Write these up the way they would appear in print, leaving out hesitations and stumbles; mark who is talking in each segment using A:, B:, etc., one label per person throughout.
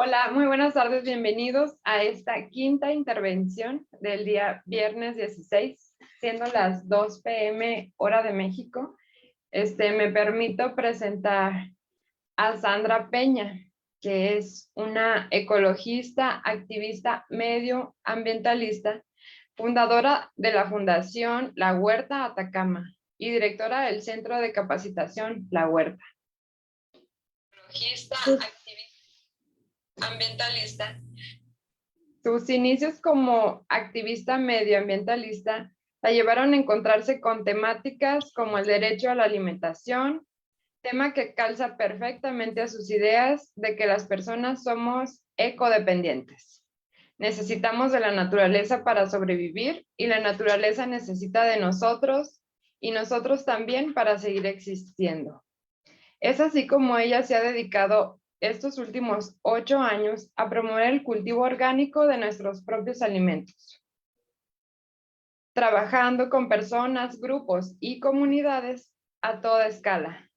A: Hola, muy buenas tardes, bienvenidos a esta quinta intervención del día viernes 16, siendo las 2 p.m. hora de México. Me permito presentar a Sandra Peña, que es una ecologista, activista medioambientalista, fundadora de la Fundación La Huerta Atacama y directora del Centro de Capacitación La Huerta. Ecologista, activista ambientalista. Sus inicios como activista medioambientalista la llevaron a encontrarse con temáticas como el derecho a la alimentación, tema que calza perfectamente a sus ideas de que las personas somos ecodependientes. Necesitamos de la naturaleza para sobrevivir y la naturaleza necesita de nosotros y nosotros también para seguir existiendo. Es así como ella se ha dedicado estos últimos 8 años a promover el cultivo orgánico de nuestros propios alimentos, trabajando con personas, grupos y comunidades a toda escala.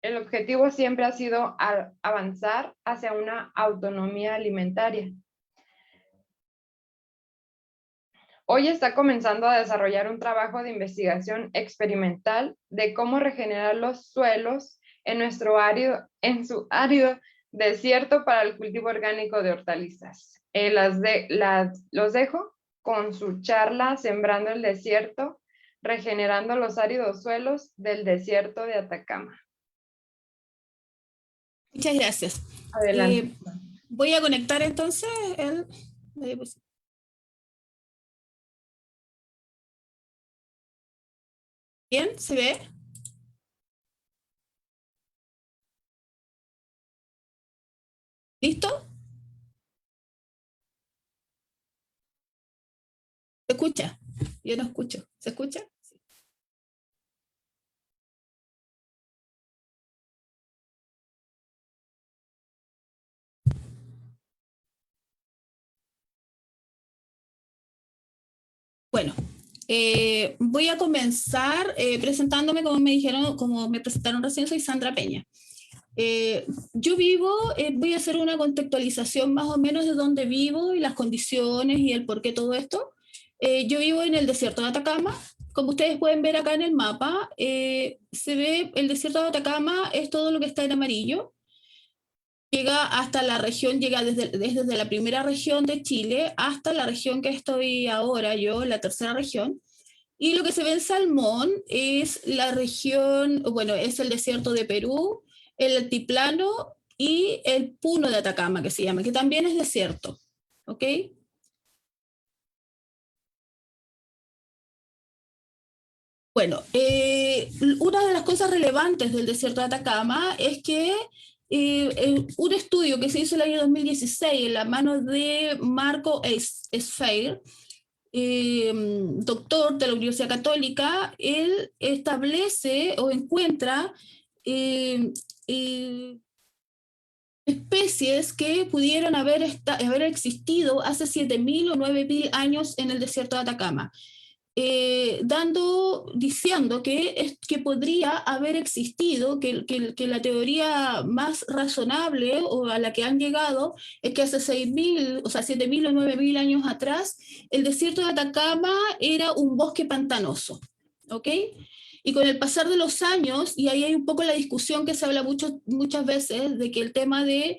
A: El objetivo siempre ha sido avanzar hacia una autonomía alimentaria. Hoy está comenzando a desarrollar un trabajo de investigación experimental de cómo regenerar los suelos en su árido desierto para el cultivo orgánico de hortalizas. Los dejo con su charla Sembrando el Desierto, regenerando los áridos suelos del desierto de Atacama.
B: Muchas gracias.
A: Adelante.
B: Voy a conectar entonces el... ¿Bien? ¿Se ve? ¿Listo? ¿Se escucha? Yo no escucho. ¿Se escucha? Sí. Bueno, voy a comenzar presentándome como me presentaron recién, soy Sandra Peña. Yo vivo, voy a hacer una contextualización más o menos de dónde vivo y las condiciones y el por qué todo esto. Yo vivo en el desierto de Atacama. Como ustedes pueden ver acá en el mapa, se ve el desierto de Atacama, es todo lo que está en amarillo. Llega hasta la región, llega desde la primera región de Chile hasta la región que estoy ahora yo, la tercera región. Y lo que se ve en salmón es la región, bueno, es el desierto de Perú, el altiplano y el Puno de Atacama, que se llama, que también es desierto. ¿Ok? Bueno, una de las cosas relevantes del desierto de Atacama es que un estudio que se hizo el año 2016 en la mano de Marco Esfeir, doctor de la Universidad Católica, él establece o encuentra eh, eh, especies que pudieron haber existido hace 7.000 o 9.000 años en el desierto de Atacama. Diciendo que podría haber existido, que la teoría más razonable o a la que han llegado es que hace 6.000, o sea, 7.000 o 9.000 años atrás, el desierto de Atacama era un bosque pantanoso, ¿ok? Y con el pasar de los años, y ahí hay un poco la discusión que se habla muchas veces de que el tema del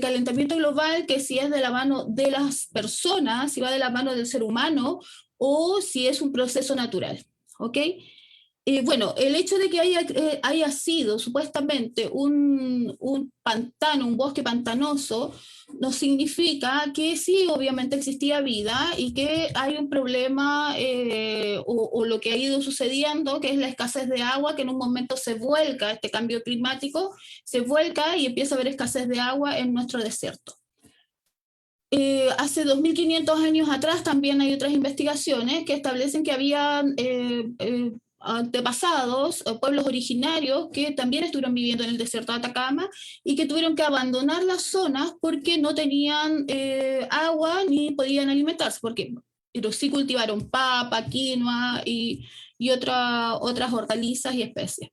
B: calentamiento global, que si es de la mano de las personas, si va de la mano del ser humano, o si es un proceso natural, ¿ok? Bueno, el hecho de que haya sido supuestamente un pantano, un bosque pantanoso, no significa que sí, obviamente existía vida y que hay un problema o lo que ha ido sucediendo, que es la escasez de agua, que en un momento se vuelca, este cambio climático, se vuelca y empieza a haber escasez de agua en nuestro desierto. Hace 2.500 años atrás también hay otras investigaciones que establecen que habían antepasados o pueblos originarios que también estuvieron viviendo en el desierto de Atacama y que tuvieron que abandonar las zonas porque no tenían agua ni podían alimentarse, pero sí cultivaron papa, quinoa y otras hortalizas y especies.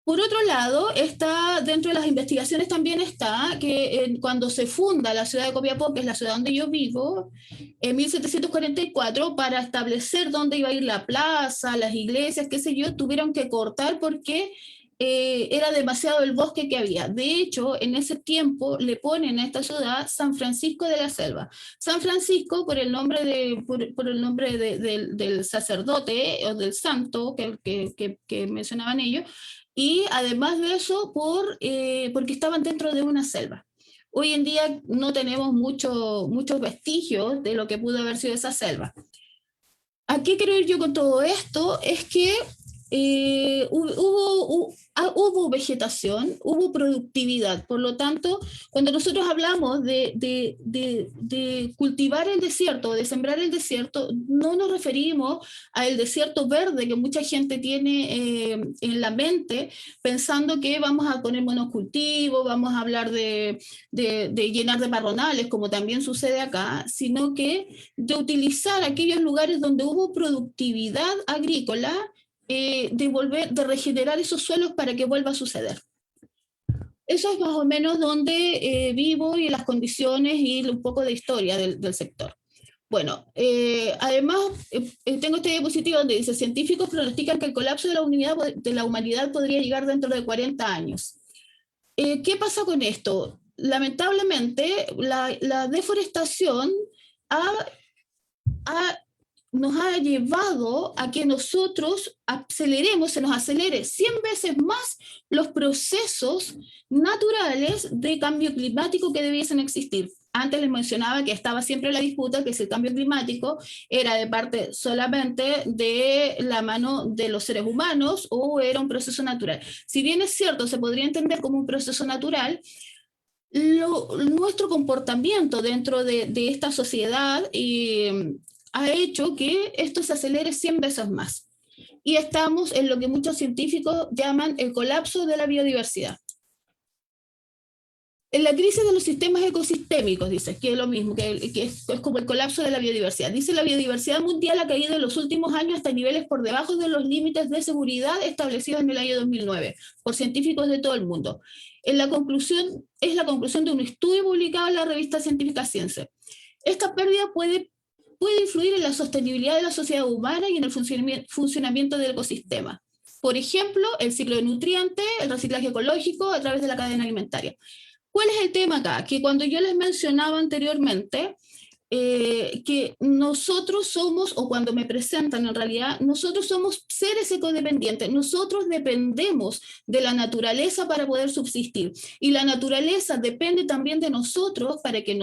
B: Por otro lado, está, dentro de las investigaciones también está que cuando se funda la ciudad de Copiapó, que es la ciudad donde yo vivo, en 1744, para establecer dónde iba a ir la plaza, las iglesias, qué sé yo, tuvieron que cortar porque era demasiado el bosque que había. De hecho, en ese tiempo le ponen a esta ciudad San Francisco de la Selva. San Francisco por el nombre, por el nombre del sacerdote o del santo que mencionaban ellos, y además de eso, porque estaban dentro de una selva. Hoy en día no tenemos muchos vestigios de lo que pudo haber sido esa selva. ¿A qué quiero ir yo con todo esto? Es que hubo vegetación, hubo productividad. Por lo tanto, cuando nosotros hablamos de cultivar el desierto, de sembrar el desierto, no nos referimos al desierto verde que mucha gente tiene en la mente, pensando que vamos a poner monocultivos, vamos a hablar de llenar de parronales, como también sucede acá, sino que de utilizar aquellos lugares donde hubo productividad agrícola, de regenerar esos suelos para que vuelva a suceder. Eso es más o menos donde vivo y las condiciones y un poco de historia del sector. Bueno, además tengo este diapositivo donde dice: científicos pronostican que el colapso de la humanidad podría llegar dentro de 40 años. ¿Qué pasa con esto? Lamentablemente, la deforestación nos ha llevado a que nosotros se nos acelere 100 veces más los procesos naturales de cambio climático que debiesen existir. Antes les mencionaba que estaba siempre la disputa que si el cambio climático era de parte solamente de la mano de los seres humanos o era un proceso natural. Si bien es cierto, se podría entender como un proceso natural, nuestro comportamiento dentro de esta sociedad ha hecho que esto se acelere 100 veces más. Y estamos en lo que muchos científicos llaman el colapso de la biodiversidad. En la crisis de los sistemas ecosistémicos, dice, que es lo mismo, que es como el colapso de la biodiversidad. Dice: la biodiversidad mundial ha caído en los últimos años hasta niveles por debajo de los límites de seguridad establecidos en el año 2009 por científicos de todo el mundo. Es la conclusión de un estudio publicado en la revista científica Science. Esta pérdida puede influir en la sostenibilidad de la sociedad humana y en el funcionamiento del ecosistema. Por ejemplo, el ciclo de nutrientes, el reciclaje ecológico a través de la cadena alimentaria. ¿Cuál es el tema acá? Que cuando yo les mencionaba anteriormente que nosotros somos, o cuando me presentan en realidad, nosotros somos seres ecodependientes, nosotros dependemos de la naturaleza para poder subsistir, y la naturaleza depende también de nosotros para que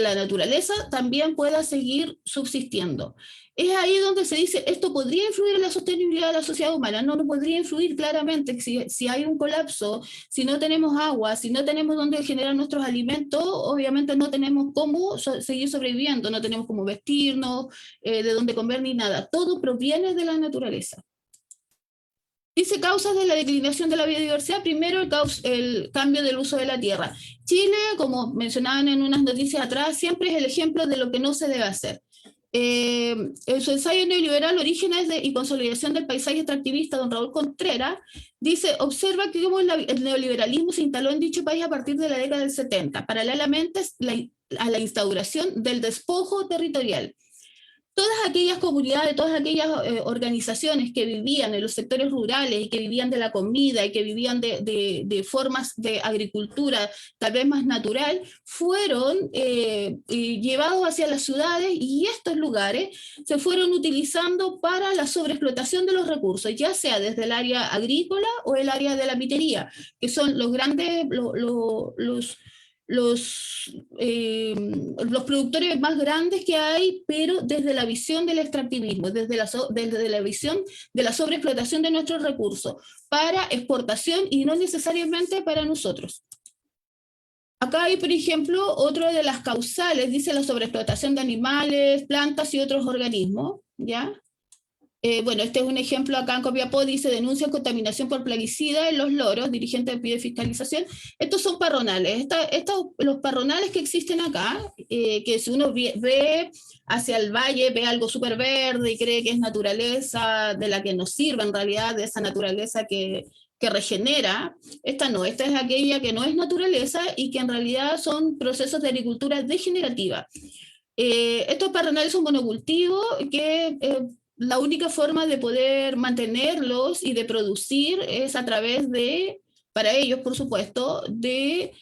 B: la naturaleza también pueda seguir subsistiendo. Es ahí donde se dice: esto podría influir en la sostenibilidad de la sociedad humana. No podría influir claramente. Si hay un colapso, si no tenemos agua, si no tenemos dónde generar nuestros alimentos, obviamente no tenemos cómo seguir sobreviviendo, no tenemos cómo vestirnos, de dónde comer ni nada. Todo proviene de la naturaleza. Dice: causas de la declinación de la biodiversidad. Primero, el cambio del uso de la tierra. Chile, como mencionaban en unas noticias atrás, siempre es el ejemplo de lo que no se debe hacer. En su ensayo neoliberal, Orígenes y consolidación del paisaje extractivista, don Raúl Contreras, dice: observa que cómo el neoliberalismo se instaló en dicho país a partir de la década del 70, paralelamente a la instauración del despojo territorial. Todas aquellas comunidades, todas aquellas organizaciones que vivían en los sectores rurales y que vivían de la comida y que vivían de formas de agricultura tal vez más natural, fueron llevados hacia las ciudades, y estos lugares se fueron utilizando para la sobreexplotación de los recursos, ya sea desde el área agrícola o el área de la pitería, que son los grandes, los productores más grandes que hay, pero desde la visión del extractivismo, desde la visión de la sobreexplotación de nuestros recursos para exportación y no necesariamente para nosotros. Acá hay, por ejemplo, otra de las causales, dice: la sobreexplotación de animales, plantas y otros organismos, ¿ya? Bueno, este es un ejemplo acá en Copiapó, dice denuncia contaminación por plaguicida en los loros, dirigente pide fiscalización. Estos son parronales. Los parronales que existen acá, que si uno ve hacia el valle, ve algo súper verde y cree que es naturaleza de la que nos sirve en realidad, de esa naturaleza que regenera, esta no, esta es aquella que no es naturaleza y que en realidad son procesos de agricultura degenerativa. Estos parronales son monocultivos que la única forma de poder mantenerlos y de producir es a través de, para ellos por supuesto, de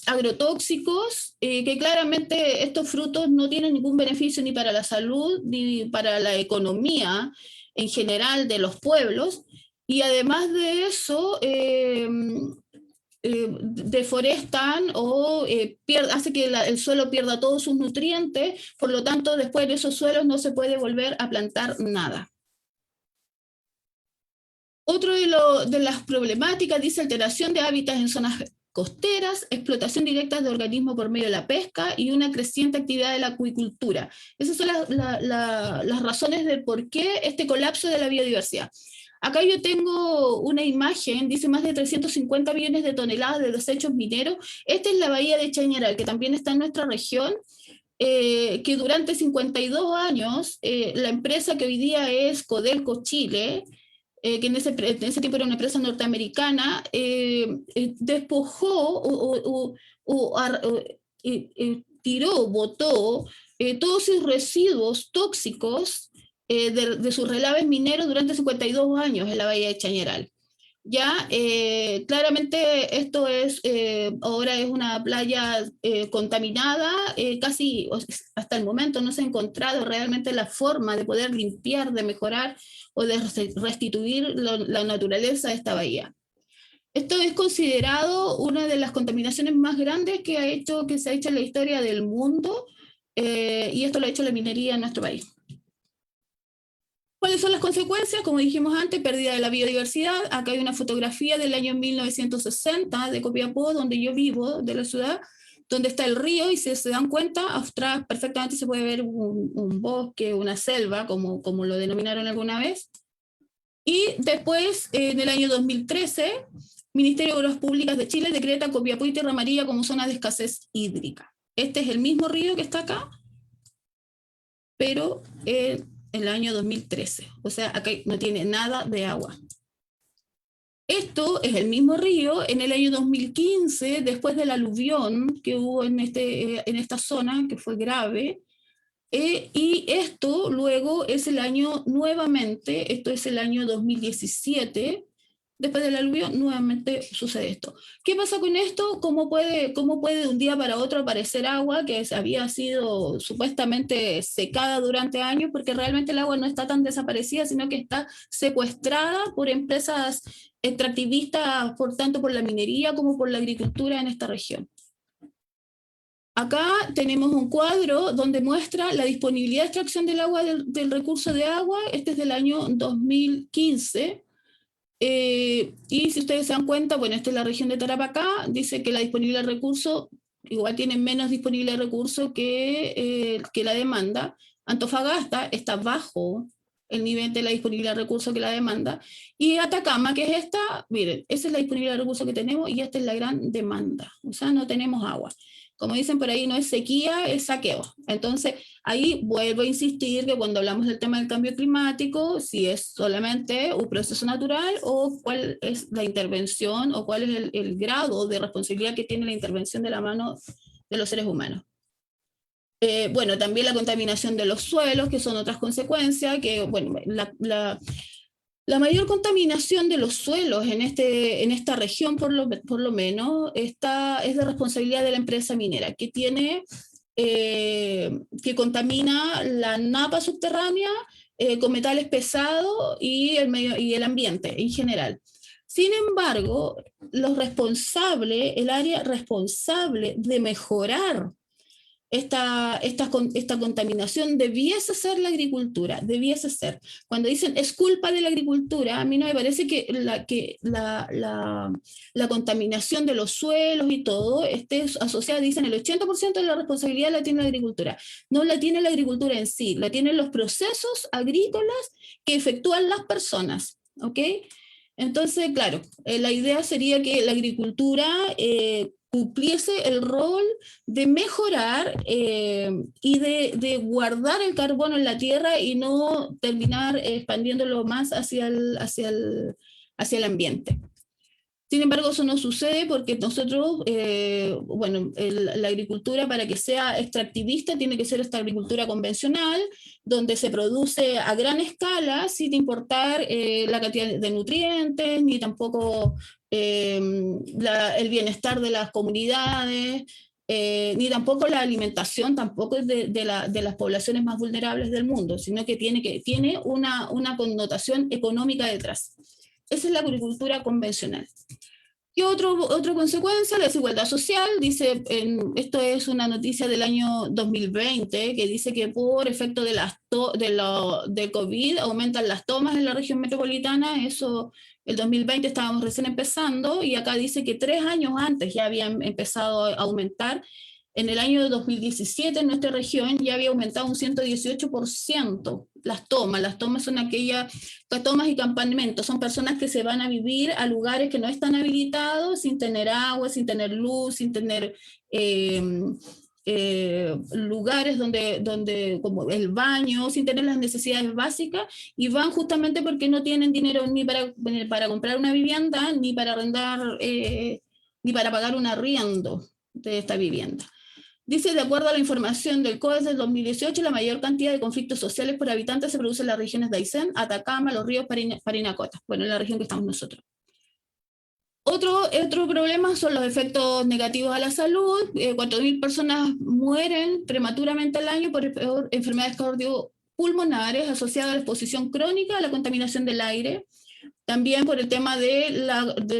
B: agrotóxicos, que claramente estos frutos no tienen ningún beneficio ni para la salud ni para la economía en general de los pueblos. Y además de eso, deforestan o hace que el suelo pierda todos sus nutrientes, por lo tanto después de esos suelos no se puede volver a plantar nada. Otro de las problemáticas dice alteración de hábitats en zonas costeras, explotación directa de organismos por medio de la pesca y una creciente actividad de la acuicultura. Esas son las razones de por qué este colapso de la biodiversidad. Acá yo tengo una imagen, dice más de 350 millones de toneladas de desechos mineros. Esta es la bahía de Chañaral, que también está en nuestra región, que durante 52 años, la empresa que hoy día es Codelco Chile, que en ese tiempo era una empresa norteamericana, despojó tiró, botó todos sus residuos tóxicos de sus relaves mineros durante 52 años en la bahía de Chañaral. Ya, claramente esto es, ahora es una playa contaminada, casi hasta el momento no se ha encontrado realmente la forma de poder limpiar, de mejorar o de restituir la naturaleza de esta bahía. Esto es considerado una de las contaminaciones más grandes que se ha hecho en la historia del mundo, y esto lo ha hecho la minería en nuestro país. ¿Cuáles son las consecuencias? Como dijimos antes, pérdida de la biodiversidad. Acá hay una fotografía del año 1960 de Copiapó, donde yo vivo, de la ciudad, donde está el río, y si se dan cuenta, atrás perfectamente se puede ver un bosque, una selva, como lo denominaron alguna vez. Y después, en el año 2013, Ministerio de Obras Públicas de Chile decreta Copiapó y Tierra Amarilla como zona de escasez hídrica. Este es el mismo río que está acá, pero el año 2013, o sea, acá no tiene nada de agua. Esto es el mismo río en el año 2015, después del aluvión que hubo en esta zona, que fue grave, y esto luego es el año nuevamente, esto es el año 2017, después del aluvión nuevamente sucede esto. ¿Qué pasa con esto? ¿Cómo puede de un día para otro aparecer agua que había sido supuestamente secada durante años? Porque realmente el agua no está tan desaparecida, sino que está secuestrada por empresas extractivistas, por tanto por la minería como por la agricultura en esta región. Acá tenemos un cuadro donde muestra la disponibilidad de extracción del agua, del recurso de agua. Este es del año 2015. Y si ustedes se dan cuenta, bueno, esta es la región de Tarapacá, dice que la disponibilidad de recursos, igual tiene menos disponibilidad de recursos que la demanda. Antofagasta está bajo el nivel de la disponibilidad de recursos que la demanda. Y Atacama, que es esta, miren, esa es la disponibilidad de recursos que tenemos y esta es la gran demanda. O sea, no tenemos agua. Como dicen por ahí, no es sequía, es saqueo. Entonces, ahí vuelvo a insistir que cuando hablamos del tema del cambio climático, si es solamente un proceso natural o cuál es la intervención o cuál es el grado de responsabilidad que tiene la intervención de la mano de los seres humanos. Bueno, también la contaminación de los suelos, que son otras consecuencias, que bueno, la mayor contaminación de los suelos en esta región, por lo menos, es de responsabilidad de la empresa minera, que contamina la napa subterránea con metales pesados y el ambiente en general. Sin embargo, el área responsable de mejorar esta contaminación debiese ser la agricultura, debiese ser. Cuando dicen es culpa de la agricultura, a mí no me parece que la contaminación de los suelos y todo esté asociada, dicen el 80% de la responsabilidad la tiene la agricultura. No la tiene la agricultura en sí, la tienen los procesos agrícolas que efectúan las personas, ¿ok? Entonces, claro, la idea sería que la agricultura cumpliese el rol de mejorar y de guardar el carbono en la tierra y no terminar expandiéndolo más hacia el ambiente. Sin embargo, eso no sucede porque nosotros, la agricultura, para que sea extractivista, tiene que ser esta agricultura convencional, donde se produce a gran escala sin importar la cantidad de nutrientes, ni tampoco el bienestar de las comunidades, ni tampoco la alimentación tampoco es de las poblaciones más vulnerables del mundo, sino que tiene una connotación económica detrás. Esa es la agricultura convencional. ¿Qué otra consecuencia? La desigualdad social. Dice, esto es una noticia del año 2020, que dice que por efecto del COVID aumentan las tomas en la región metropolitana. Eso, el 2020 estábamos recién empezando, y acá dice que 3 años antes ya habían empezado a aumentar. En el año 2017 en nuestra región ya había aumentado un 118% las tomas. Las tomas son aquellas tomas y campamentos, son personas que se van a vivir a lugares que no están habilitados, sin tener agua, sin tener luz, sin tener lugares donde como el baño, sin tener las necesidades básicas, y van justamente porque no tienen dinero ni para comprar una vivienda, ni para arrendar, ni para pagar un arriendo de esta vivienda. Dice, de acuerdo a la información del COES del 2018, la mayor cantidad de conflictos sociales por habitantes se produce en las regiones de Aysén, Atacama, Los Ríos, Parinacota, bueno, en la región que estamos nosotros. Otro problema son los efectos negativos a la salud. 4.000 personas mueren prematuramente al año por enfermedades cardiopulmonares asociadas a la exposición crónica a la contaminación del aire. También por el tema de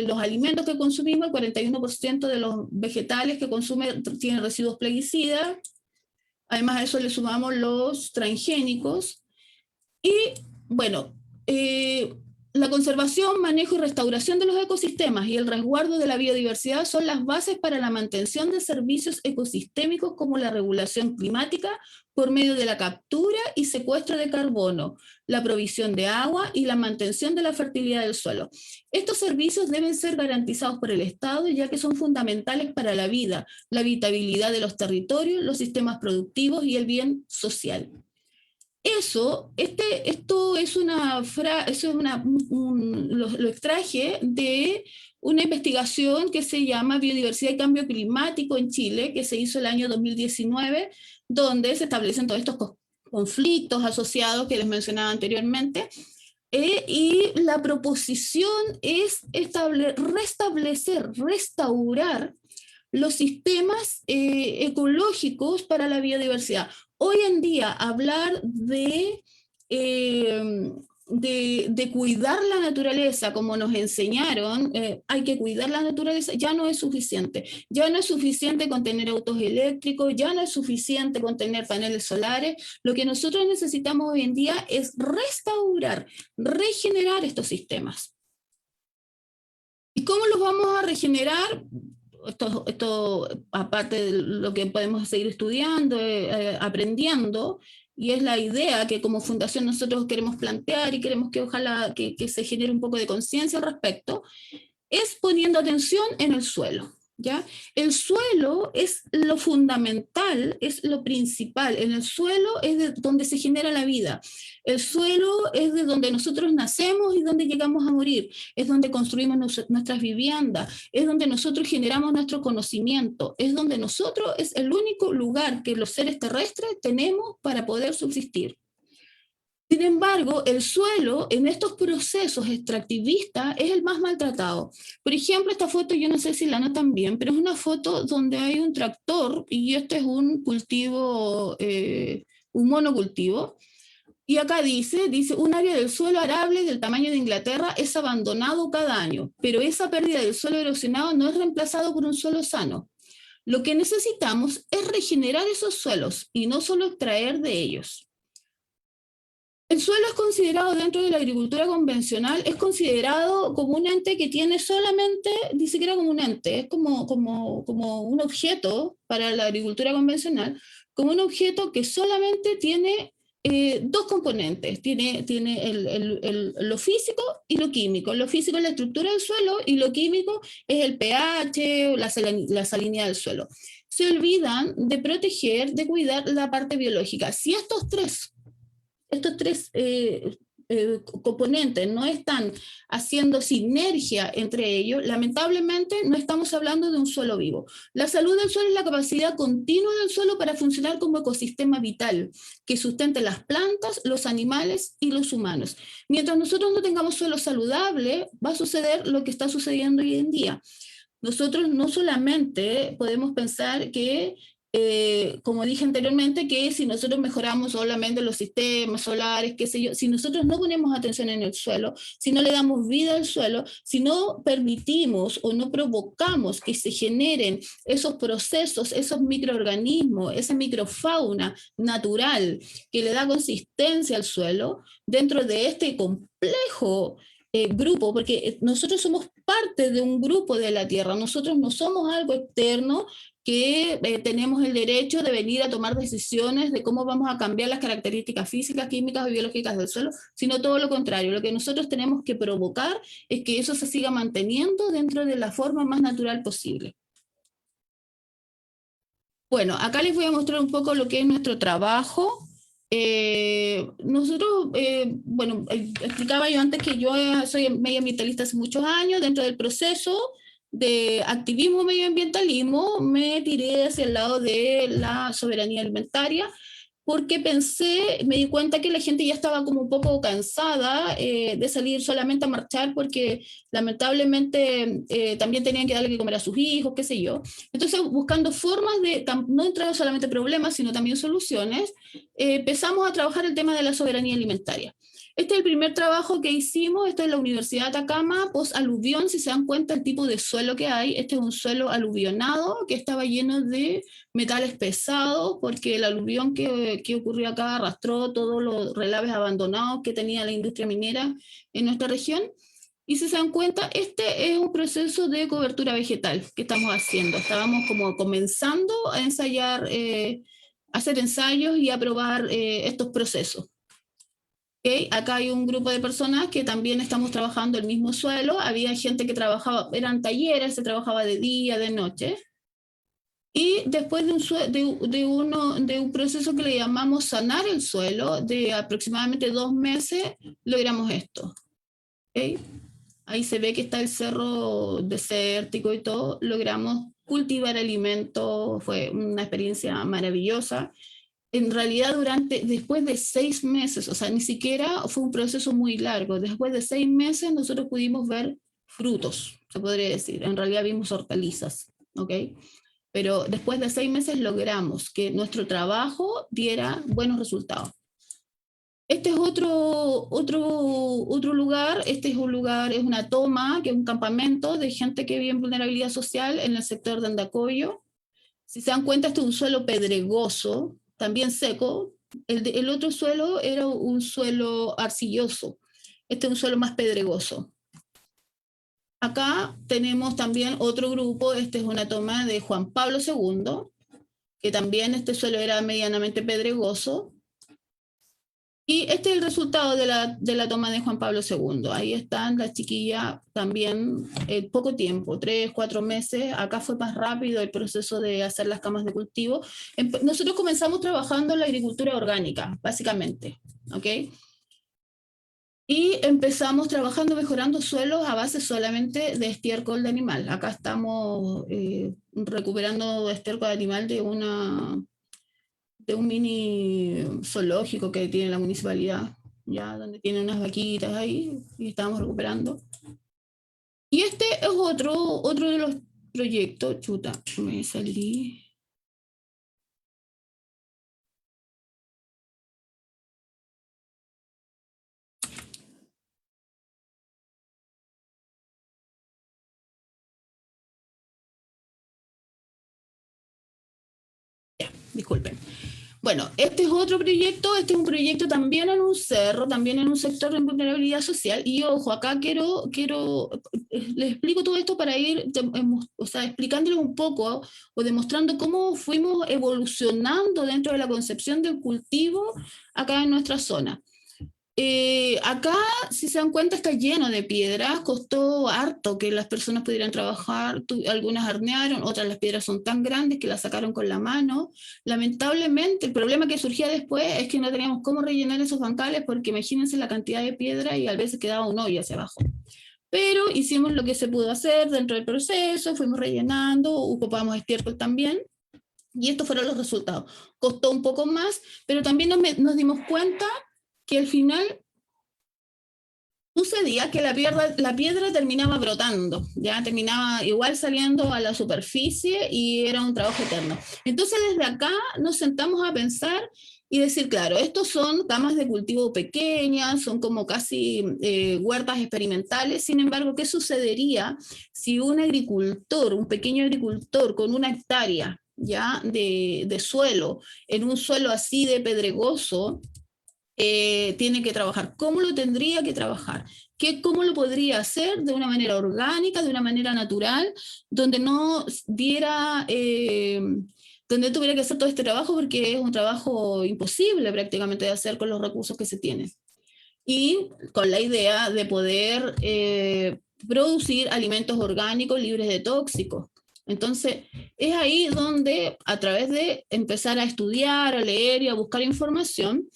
B: los alimentos que consumimos, el 41% de los vegetales que consume tienen residuos plaguicidas. Además a eso le sumamos los transgénicos. Y bueno, la conservación, manejo y restauración de los ecosistemas y el resguardo de la biodiversidad son las bases para la mantención de servicios ecosistémicos como la regulación climática por medio de la captura y secuestro de carbono, la provisión de agua y la mantención de la fertilidad del suelo. Estos servicios deben ser garantizados por el Estado, ya que son fundamentales para la vida, la habitabilidad de los territorios, los sistemas productivos y el bien social. Esto es lo extraje de una investigación que se llama Biodiversidad y Cambio Climático en Chile, que se hizo el año 2019, donde se establecen todos estos conflictos asociados que les mencionaba anteriormente, y la proposición es restaurar los sistemas ecológicos para la biodiversidad. Hoy en día hablar de cuidar la naturaleza como nos enseñaron, hay que cuidar la naturaleza, ya no es suficiente. Ya no es suficiente con tener autos eléctricos, ya no es suficiente con tener paneles solares. Lo que nosotros necesitamos hoy en día es restaurar, regenerar estos sistemas. ¿Y cómo los vamos a regenerar? Esto aparte de lo que podemos seguir estudiando, aprendiendo, y es la idea que como fundación nosotros queremos plantear y queremos que ojalá que se genere un poco de conciencia al respecto, es poniendo atención en el suelo. ¿Ya? El suelo es lo fundamental, es lo principal. En el suelo es de donde se genera la vida. El suelo es de donde nosotros nacemos y donde llegamos a morir. Es donde construimos nuestras viviendas. Es donde nosotros generamos nuestro conocimiento. Es donde nosotros es el único lugar que los seres terrestres tenemos para poder subsistir. Sin embargo, el suelo en estos procesos extractivistas es el más maltratado. Por ejemplo, esta foto, yo no sé si la notan bien, pero es una foto donde hay un tractor y este es un cultivo, un monocultivo. Y acá dice, un área del suelo arable del tamaño de Inglaterra es abandonado cada año, pero esa pérdida del suelo erosionado no es reemplazado por un suelo sano. Lo que necesitamos es regenerar esos suelos y no solo extraer de ellos. El suelo es considerado dentro de la agricultura convencional, es considerado como un ente que tiene solamente, ni siquiera como un ente, es como un objeto para la agricultura convencional, como un objeto que solamente tiene dos componentes, tiene lo físico y lo químico. Lo físico es la estructura del suelo y lo químico es el pH, la salinidad del suelo. Se olvidan de proteger, de cuidar la parte biológica. Si estos tres componentes no están haciendo sinergia entre ellos, lamentablemente no estamos hablando de un suelo vivo. La salud del suelo es la capacidad continua del suelo para funcionar como ecosistema vital que sustente las plantas, los animales y los humanos. Mientras nosotros no tengamos suelo saludable, va a suceder lo que está sucediendo hoy en día. Nosotros no solamente podemos pensar que, como dije anteriormente, que si nosotros mejoramos solamente los sistemas solares, qué sé yo, si nosotros no ponemos atención en el suelo, si no le damos vida al suelo, si no permitimos o no provocamos que se generen esos procesos, esos microorganismos, esa microfauna natural que le da consistencia al suelo, dentro de este complejo grupo, porque nosotros somos parte de un grupo de la Tierra, nosotros no somos algo externo que tenemos el derecho de venir a tomar decisiones de cómo vamos a cambiar las características físicas, químicas y biológicas del suelo, sino todo lo contrario. Lo que nosotros tenemos que provocar es que eso se siga manteniendo dentro de la forma más natural posible. Bueno, acá les voy a mostrar un poco lo que es nuestro trabajo. Nosotros, bueno, explicaba yo antes que yo soy medioambientalista hace muchos años. Dentro del proceso de activismo medioambientalismo me tiré hacia el lado de la soberanía alimentaria, porque me di cuenta que la gente ya estaba como un poco cansada de salir solamente a marchar porque lamentablemente también tenían que darle que comer a sus hijos, qué sé yo. Entonces, buscando formas de no entrar solamente problemas, sino también soluciones, empezamos a trabajar el tema de la soberanía alimentaria. Este es el primer trabajo que hicimos, esto es la Universidad de Atacama, post-aluvión, si se dan cuenta el tipo de suelo que hay, este es un suelo aluvionado que estaba lleno de metales pesados, porque el aluvión que ocurrió acá arrastró todos los relaves abandonados que tenía la industria minera en nuestra región. Y si se dan cuenta, este es un proceso de cobertura vegetal que estamos haciendo. Estábamos como comenzando a ensayar, a hacer ensayos y a probar estos procesos. Okay. Acá hay un grupo de personas que también estamos trabajando el mismo suelo. Había gente que trabajaba, eran talleres, se trabajaba de día, de noche. Y después de un proceso que le llamamos sanar el suelo, de aproximadamente 2 meses, logramos esto. ¿Okay? Ahí se ve que está el cerro desértico y todo. Logramos cultivar alimentos, fue una experiencia maravillosa. En realidad, después de 6 meses, o sea, ni siquiera fue un proceso muy largo. Después de 6 meses, nosotros pudimos ver frutos, se podría decir. En realidad vimos hortalizas, ¿ok? Pero después de 6 meses logramos que nuestro trabajo diera buenos resultados. Este es otro lugar, este es un lugar, es una toma, que es un campamento de gente que vive en vulnerabilidad social en el sector de Andacollo. Si se dan cuenta, este es un suelo pedregoso, también seco. El otro suelo era un suelo arcilloso, este es un suelo más pedregoso. Acá tenemos también otro grupo, esta es una toma de Juan Pablo II, que también este suelo era medianamente pedregoso. Y este es el resultado de la toma de Juan Pablo II. Ahí están las chiquillas también, poco tiempo, 3, 4 meses. Acá fue más rápido el proceso de hacer las camas de cultivo. Nosotros comenzamos trabajando en la agricultura orgánica, básicamente, ¿ok? Y empezamos trabajando mejorando suelos a base solamente de estiércol de animal. Acá estamos recuperando estiércol de animal de un mini zoológico que tiene la municipalidad, ya donde tiene unas vaquitas ahí y estamos recuperando. Y este es otro de los proyectos. Chuta, me salí. disculpen. Bueno, este es otro proyecto, este es un proyecto también en un cerro, también en un sector de vulnerabilidad social, y ojo, acá les explico todo esto para ir, o sea, explicándoles un poco o demostrando cómo fuimos evolucionando dentro de la concepción del cultivo acá en nuestra zona. Acá, si se dan cuenta, está lleno de piedras, costó harto que las personas pudieran trabajar, algunas arnearon, otras las piedras son tan grandes que las sacaron con la mano. Lamentablemente, el problema que surgía después es que no teníamos cómo rellenar esos bancales, porque imagínense la cantidad de piedra y a veces quedaba un hoyo hacia abajo. Pero hicimos lo que se pudo hacer dentro del proceso, fuimos rellenando, ocupamos estiércol también, y estos fueron los resultados. Costó un poco más, pero también nos dimos cuenta que al final sucedía que la piedra terminaba brotando, ya terminaba igual saliendo a la superficie y era un trabajo eterno. Entonces desde acá nos sentamos a pensar y decir, claro, estos son camas de cultivo pequeñas, son como casi huertas experimentales. Sin embargo, ¿qué sucedería si un agricultor, un pequeño agricultor con 1 hectárea ya de suelo, en un suelo así de pedregoso, tiene que trabajar? ¿Cómo lo tendría que trabajar? ¿Cómo lo podría hacer de una manera orgánica, de una manera natural, donde no diera, donde tuviera que hacer todo este trabajo, porque es un trabajo imposible prácticamente de hacer con los recursos que se tienen? Y con la idea de poder producir alimentos orgánicos libres de tóxicos. Entonces, es ahí donde, a través de empezar a estudiar, a leer y a buscar información,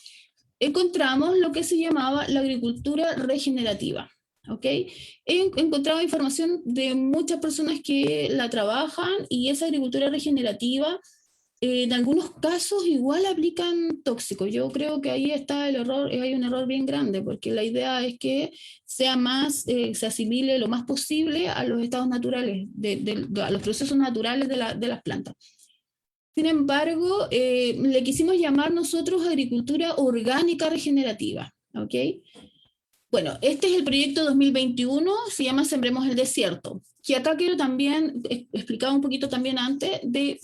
B: encontramos lo que se llamaba la agricultura regenerativa. ¿Ok? He encontrado información de muchas personas que la trabajan, y esa agricultura regenerativa en algunos casos igual aplican tóxicos. Yo creo que ahí está el error, hay un error bien grande, porque la idea es que sea más, se asimile lo más posible a los estados naturales, a los procesos naturales de las plantas. Sin embargo, le quisimos llamar nosotros agricultura orgánica regenerativa. ¿Ok? Bueno, este es el proyecto 2021, se llama Sembremos el Desierto, que acá quiero también explicar un poquito también antes de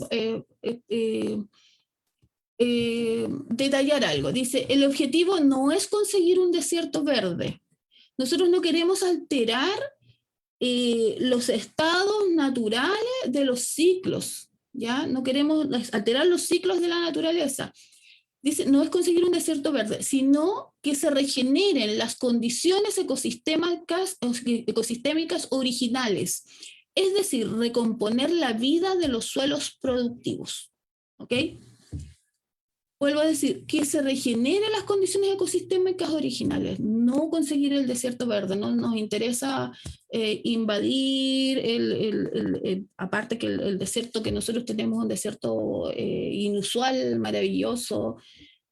B: detallar algo. Dice, el objetivo no es conseguir un desierto verde. Nosotros no queremos alterar los estados naturales de los ciclos, ¿ya? No queremos alterar los ciclos de la naturaleza. Dice, no es conseguir un desierto verde, sino que se regeneren las condiciones ecosistémicas originales, es decir, recomponer la vida de los suelos productivos. ¿Ok? Vuelvo a decir, que se regeneren las condiciones ecosistémicas originales, no conseguir el desierto verde. No nos interesa invadir, aparte que el desierto que nosotros tenemos es un desierto inusual, maravilloso,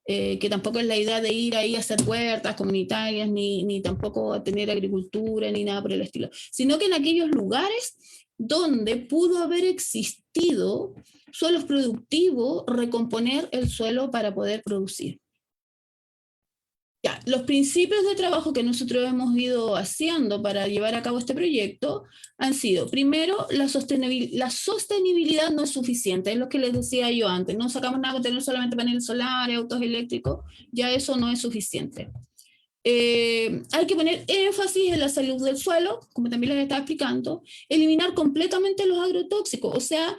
B: que tampoco es la idea de ir ahí a hacer huertas comunitarias, ni tampoco a tener agricultura, ni nada por el estilo, sino que en aquellos lugares donde pudo haber existido suelos productivos, recomponer el suelo para poder producir. Ya, los principios de trabajo que nosotros hemos ido haciendo para llevar a cabo este proyecto han sido, primero, la sostenibilidad no es suficiente, es lo que les decía yo antes, no sacamos nada con tener solamente paneles solares, autos eléctricos, ya eso no es suficiente. Hay que poner énfasis en la salud del suelo, como también les estaba explicando, eliminar completamente los agrotóxicos, o sea,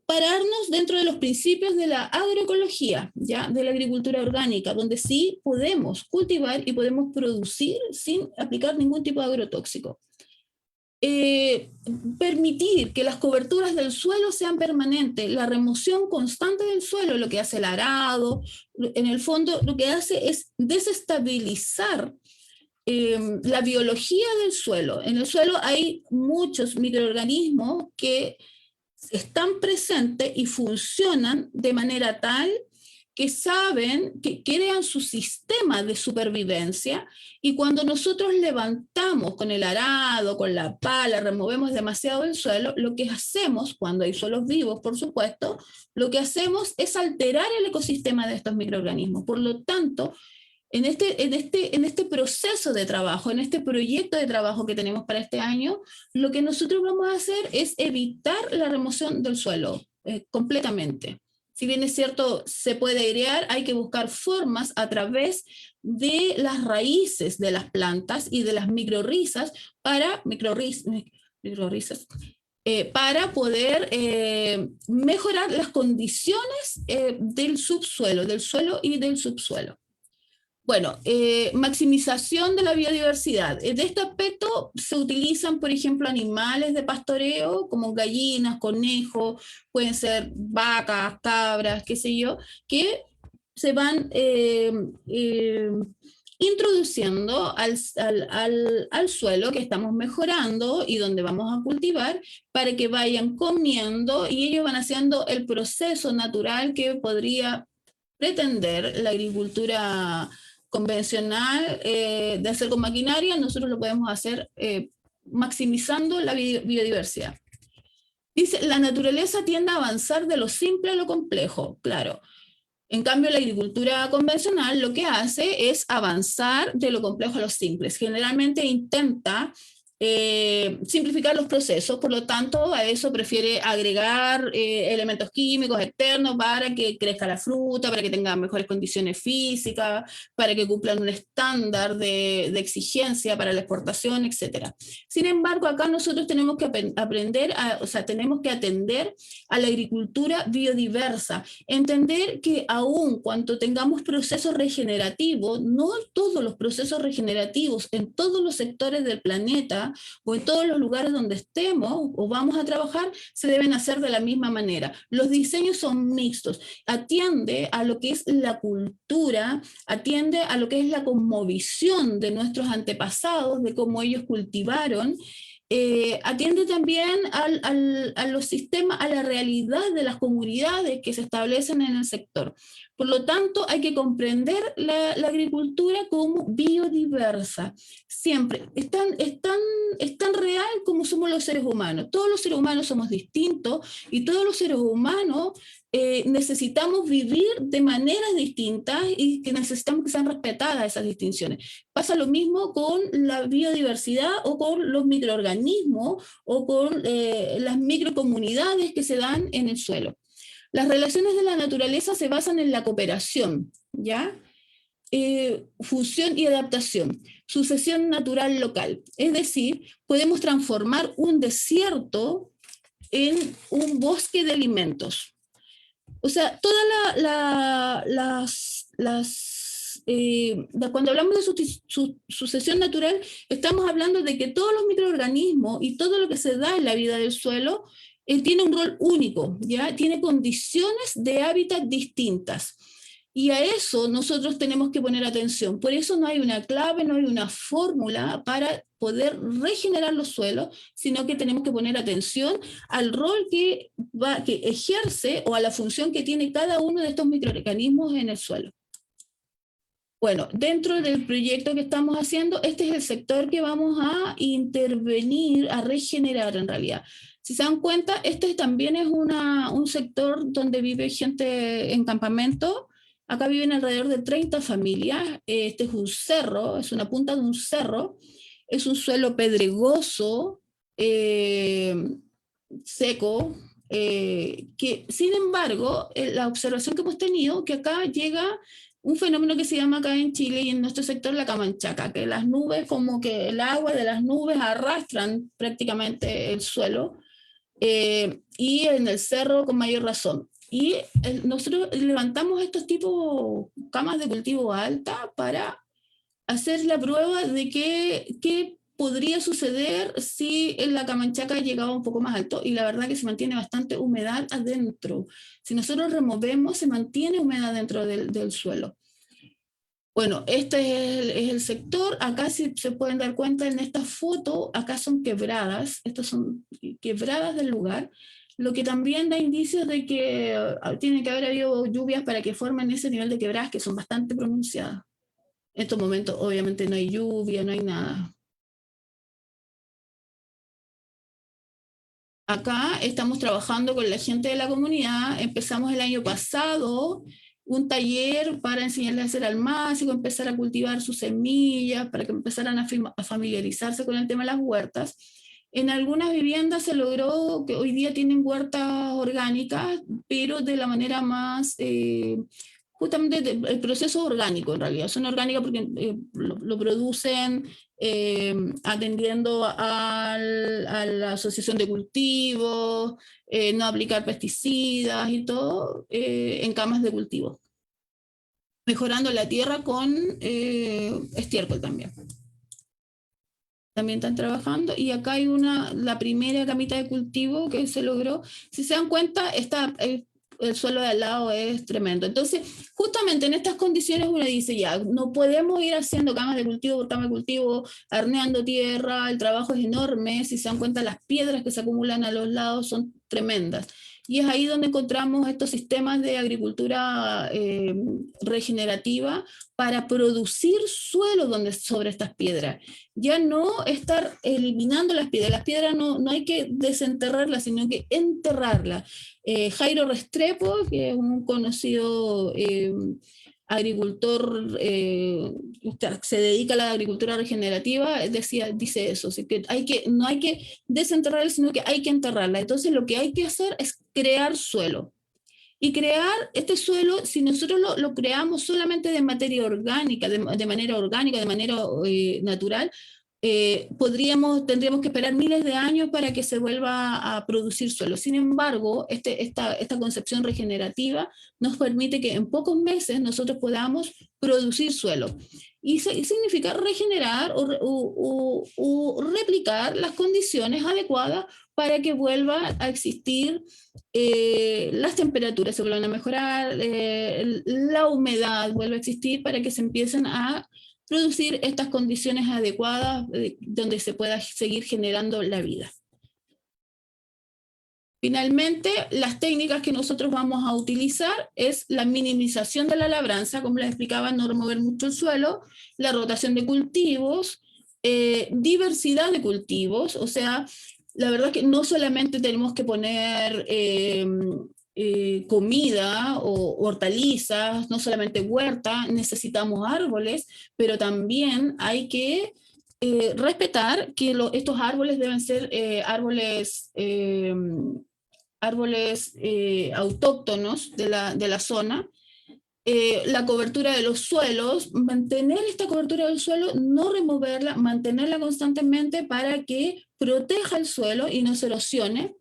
B: pararnos dentro de los principios de la agroecología, ¿ya? De la agricultura orgánica, donde sí podemos cultivar y podemos producir sin aplicar ningún tipo de agrotóxico. Permitir que las coberturas del suelo sean permanentes, la remoción constante del suelo, lo que hace el arado, en el fondo lo que hace es desestabilizar la biología del suelo. En el suelo hay muchos microorganismos que están presentes y funcionan de manera tal que saben, que crean su sistema de supervivencia, y cuando nosotros levantamos con el arado, con la pala, removemos demasiado el suelo, lo que hacemos, cuando hay suelos vivos, por supuesto, lo que hacemos es alterar el ecosistema de estos microorganismos. Por lo tanto, en este proceso de trabajo, en este proyecto de trabajo que tenemos para este año, lo que nosotros vamos a hacer es evitar la remoción del suelo completamente. Si bien es cierto, se puede airear, hay que buscar formas a través de las raíces de las plantas y de las microrrizas para, para poder mejorar las condiciones del subsuelo, del suelo y del subsuelo. Bueno, maximización de la biodiversidad. De este aspecto se utilizan, por ejemplo, animales de pastoreo como gallinas, conejos, pueden ser vacas, cabras, qué sé yo, que se van introduciendo al suelo que estamos mejorando y donde vamos a cultivar para que vayan comiendo y ellos van haciendo el proceso natural que podría pretender la agricultura convencional de hacer con maquinaria. Nosotros lo podemos hacer maximizando la biodiversidad. Dice, la naturaleza tiende a avanzar de lo simple a lo complejo, claro. En cambio, la agricultura convencional lo que hace es avanzar de lo complejo a lo simple. Generalmente intenta simplificar los procesos, por lo tanto, a eso prefiere agregar elementos químicos externos para que crezca la fruta, para que tenga mejores condiciones físicas, para que cumplan un estándar de exigencia para la exportación, etc. Sin embargo, acá nosotros tenemos que aprender, tenemos que atender a la agricultura biodiversa, entender que aun cuando tengamos procesos regenerativos, no todos los procesos regenerativos en todos los sectores del planeta o en todos los lugares donde estemos o vamos a trabajar se deben hacer de la misma manera. Los diseños son mixtos, atiende a lo que es la cultura, atiende a lo que es la cosmovisión de nuestros antepasados, de cómo ellos cultivaron, atiende también a los sistemas, a la realidad de las comunidades que se establecen en el sector. Por lo tanto, hay que comprender la agricultura como biodiversa. Siempre es tan real como somos los seres humanos. Todos los seres humanos somos distintos y todos los seres humanos necesitamos vivir de maneras distintas y que necesitamos que sean respetadas esas distinciones. Pasa lo mismo con la biodiversidad o con los microorganismos o con las microcomunidades que se dan en el suelo. Las relaciones de la naturaleza se basan en la cooperación, ¿ya? Fusión y adaptación, sucesión natural local. Es decir, podemos transformar un desierto en un bosque de alimentos. O sea, todas cuando hablamos de sucesión natural, estamos hablando de que todos los microorganismos y todo lo que se da en la vida del suelo tiene un rol único, ¿ya? Tiene condiciones de hábitat distintas. Y a eso nosotros tenemos que poner atención. Por eso no hay una clave, no hay una fórmula para poder regenerar los suelos, sino que tenemos que poner atención al rol que ejerce o a la función que tiene cada uno de estos microorganismos en el suelo. Bueno, dentro del proyecto que estamos haciendo, este es el sector que vamos a intervenir, a regenerar en realidad. Si se dan cuenta, este también es un sector donde vive gente en campamento. Acá viven alrededor de 30 familias. Este es un cerro, es una punta de un cerro. Es un suelo pedregoso, seco, que sin embargo, la observación que hemos tenido, que acá llega un fenómeno que se llama acá en Chile y en nuestro sector la camanchaca, que las nubes, como que el agua de las nubes arrastran prácticamente el suelo, y en el cerro con mayor razón. Y nosotros levantamos estos tipos camas de cultivo alta para hacer la prueba de qué podría suceder si en la camanchaca llegaba un poco más alto, y la verdad que se mantiene bastante humedad adentro. Si nosotros removemos, se mantiene humedad dentro del suelo. Bueno, este es el sector. Acá si se pueden dar cuenta en esta foto, acá son quebradas, estas son quebradas del lugar, lo que también da indicios de que tiene que haber habido lluvias para que formen ese nivel de quebradas que son bastante pronunciadas. En estos momentos obviamente no hay lluvia, no hay nada. Acá estamos trabajando con la gente de la comunidad. Empezamos el año pasado un taller para enseñarles a hacer almácigo, empezar a cultivar sus semillas, para que empezaran a familiarizarse con el tema de las huertas. En algunas viviendas se logró que hoy día tienen huertas orgánicas, pero de la manera más, justamente el proceso orgánico en realidad. Son orgánicas porque lo producen atendiendo a la asociación de cultivos, no aplicar pesticidas y todo en camas de cultivo, mejorando la tierra con estiércol también. También están trabajando, y acá hay la primera camita de cultivo que se logró. Si se dan cuenta, el suelo de al lado es tremendo. Entonces, justamente en estas condiciones uno dice, ya, no podemos ir haciendo camas de cultivo por cama de cultivo, arneando tierra, el trabajo es enorme, si se dan cuenta las piedras que se acumulan a los lados son tremendas. Y es ahí donde encontramos estos sistemas de agricultura regenerativa para producir suelo sobre estas piedras. Ya no estar eliminando las piedras no hay que desenterrarlas, sino que enterrarlas. Jairo Restrepo, que es un conocido agricultor, se dedica a la agricultura regenerativa, dice eso, así que no hay que desenterrarla, sino que hay que enterrarla. Entonces lo que hay que hacer es crear suelo. Y crear este suelo, si nosotros lo creamos solamente de materia orgánica, de manera orgánica, de manera natural, tendríamos que esperar miles de años para que se vuelva a producir suelo. Sin embargo, esta concepción regenerativa nos permite que en pocos meses nosotros podamos producir suelo. Y significa regenerar o replicar las condiciones adecuadas para que vuelva a existir las temperaturas, se vuelvan a mejorar, la humedad vuelve a existir para que se empiecen a producir estas condiciones adecuadas donde se pueda seguir generando la vida. Finalmente, las técnicas que nosotros vamos a utilizar es la minimización de la labranza, como les explicaba, no remover mucho el suelo, la rotación de cultivos, diversidad de cultivos, o sea, la verdad es que no solamente tenemos que poner comida o hortalizas, no solamente huerta, necesitamos árboles, pero también hay que respetar que estos árboles deben ser árboles autóctonos de la zona. La cobertura de los suelos, mantener esta cobertura del suelo, no removerla, mantenerla constantemente para que proteja el suelo y no se erosione.